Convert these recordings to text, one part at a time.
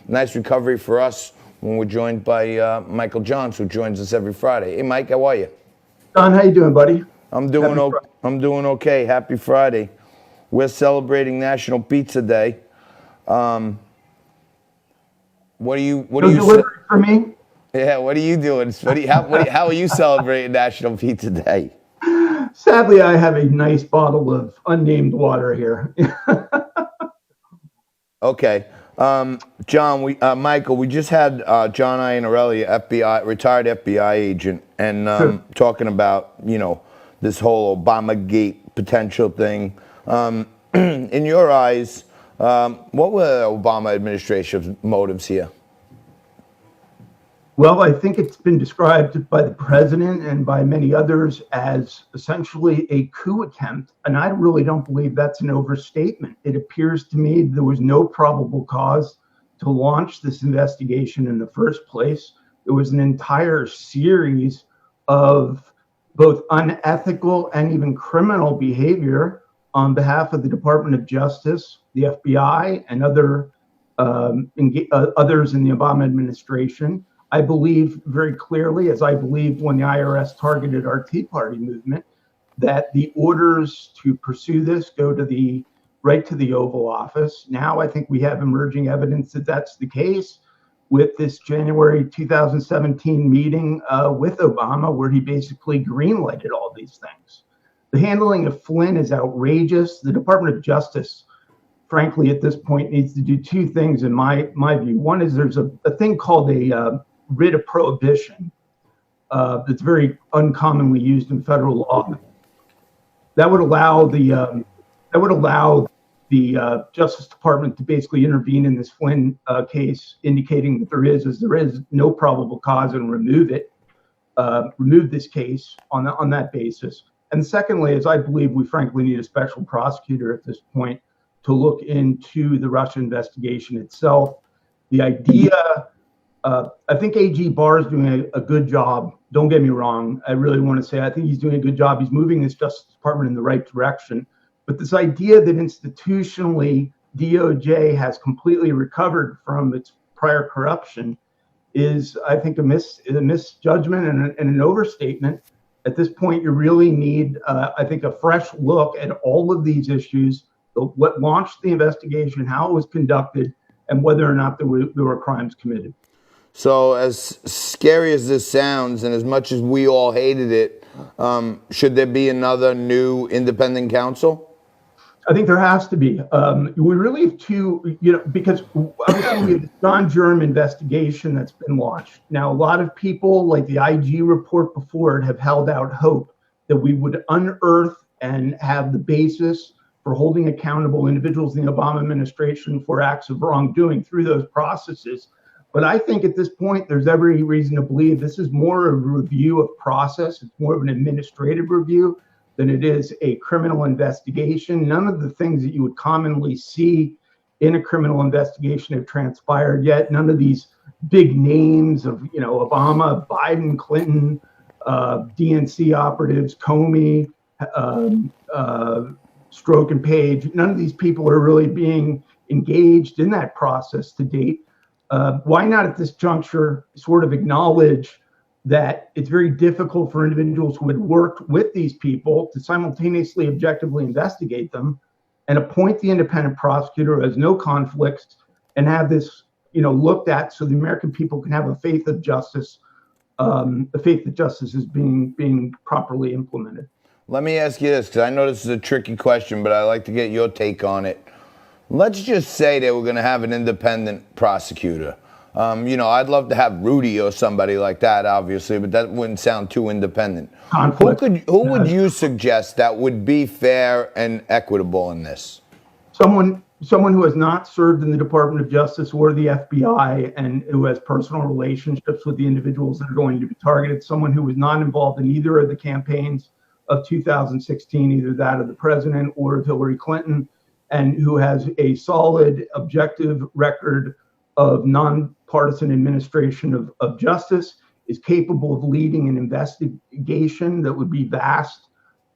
nice recovery for us when we're joined by Michael Johns, who joins us every Friday. Hey, Mike, how are you? Don, how you doing, buddy? I'm doing okay. Happy Friday. We're celebrating National Pizza Day. What are you for me? Yeah, what are you doing? How are you celebrating National Pizza Day? Sadly, I have a nice bottle of unnamed water here. Okay. John, Michael, we just had John Iannarelli, retired FBI agent, and Sure. talking about, this whole Obamagate potential thing. In your eyes, what were the Obama administration's motives here? Well, I think it's been described by the president and by many others as essentially a coup attempt, and I really don't believe that's an overstatement. It appears to me there was no probable cause to launch this investigation in the first place. There was an entire series of both unethical and even criminal behavior on behalf of the Department of Justice, the FBI, and others in the Obama administration. I believe very clearly, as I believed when the IRS targeted our Tea Party movement, that the orders to pursue this go right to the Oval Office. Now I think we have emerging evidence that that's the case with this January 2017 meeting with Obama, where he basically greenlighted all these things. The handling of Flynn is outrageous. The Department of Justice, frankly, at this point, needs to do two things in my view. One is there's a thing called a writ of prohibition that's very uncommonly used in federal law. That would allow the Justice Department to basically intervene in this Flynn case, indicating that there is no probable cause, and remove this case on that basis. And secondly, is I believe we frankly need a special prosecutor at this point to look into the Russia investigation itself. The idea. I think AG Barr is doing a good job. Don't get me wrong. I really want to say I think he's doing a good job. He's moving this Justice Department in the right direction. But this idea that institutionally DOJ has completely recovered from its prior corruption is, I think, a misjudgment and an overstatement. At this point, you really need, I think, a fresh look at all of these issues, what launched the investigation, how it was conducted, and whether or not there were crimes committed. So as scary as this sounds, and as much as we all hated it, should there be another new independent counsel? I think there has to be. We really have to, because obviously we have the John Durham investigation that's been launched. Now, a lot of people, like the IG report before it, have held out hope that we would unearth and have the basis for holding accountable individuals in the Obama administration for acts of wrongdoing through those processes. But I think at this point, there's every reason to believe this is more of a review of process. It's more of an administrative review than it is a criminal investigation. None of the things that you would commonly see in a criminal investigation have transpired yet. None of these big names of, Obama, Biden, Clinton, DNC operatives, Comey, Strzok and Page, none of these people are really being engaged in that process to date. Why not at this juncture sort of acknowledge that it's very difficult for individuals who had worked with these people to simultaneously objectively investigate them, and appoint the independent prosecutor who has no conflicts, and have this, looked at so the American people can have a faith of justice, the faith that justice is being properly implemented. Let me ask you this, because I know this is a tricky question, but I'd like to get your take on it. Let's just say they were going to have an independent prosecutor. I'd love to have Rudy or somebody like that, obviously, but that wouldn't sound too independent. Who would you suggest that would be fair and equitable in this? Someone who has not served in the Department of Justice or the FBI, and who has personal relationships with the individuals that are going to be targeted. Someone who was not involved in either of the campaigns of 2016, either that of the president or of Hillary Clinton, and who has a solid, objective record of nonpartisan administration of justice, is capable of leading an investigation that would be vast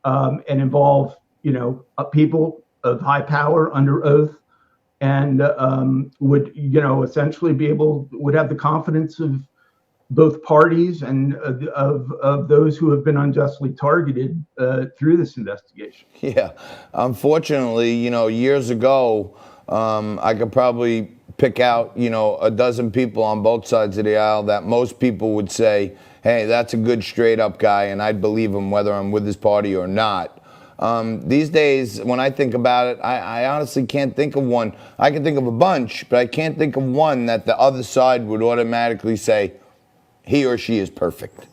and involve, people of high power under oath, and would, essentially would have the confidence of both parties and of those who have been unjustly targeted through this investigation. Yeah, unfortunately, years ago, I could probably pick out, a dozen people on both sides of the aisle that most people would say, hey, that's a good straight up guy, and I'd believe him whether I'm with his party or not. These days, when I think about it, I honestly can't think of one. I can think of a bunch, but I can't think of one that the other side would automatically say, he or she is perfect.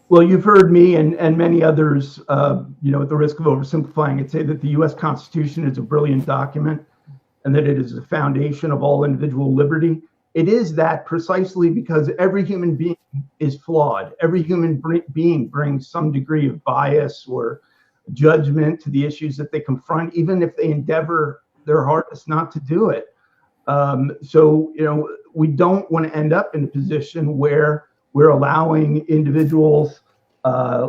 Well, you've heard me and many others, at the risk of oversimplifying it, say that the U.S. Constitution is a brilliant document and that it is the foundation of all individual liberty. It is that precisely because every human being is flawed. Every human being brings some degree of bias or judgment to the issues that they confront, even if they endeavor their hardest not to do it. So, we don't want to end up in a position where we're allowing individuals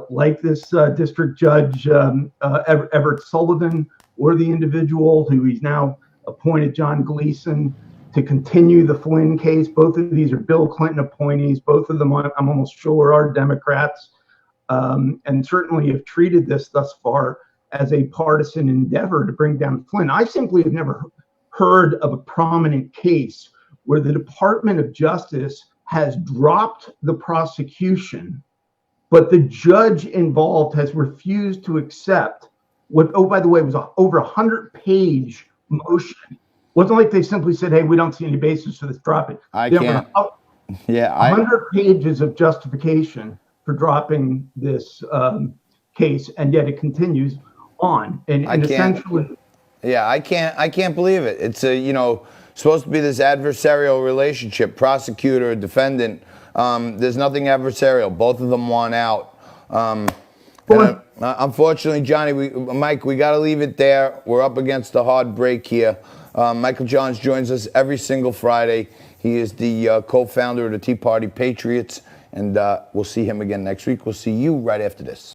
like this district judge, Everett Sullivan, or the individual who he's now appointed, John Gleeson, to continue the Flynn case. Both of these are Bill Clinton appointees. Both of them, I'm almost sure, are Democrats, and certainly have treated this thus far as a partisan endeavor to bring down Flynn. I simply have never heard of a prominent case where the Department of Justice has dropped the prosecution, but the judge involved has refused to accept what, oh, by the way, was over 100-page motion. It wasn't like they simply said, hey, we don't see any basis for this, drop it. I can't. 100 pages of justification for dropping this case, and yet it continues on. And essentially... Yeah, I can't believe it. It's supposed to be this adversarial relationship, prosecutor, defendant. There's nothing adversarial. Both of them want out. Unfortunately, Johnny, Mike, we got to leave it there. We're up against a hard break here. Michael Johns joins us every single Friday. He is the co-founder of the Tea Party Patriots, and we'll see him again next week. We'll see you right after this.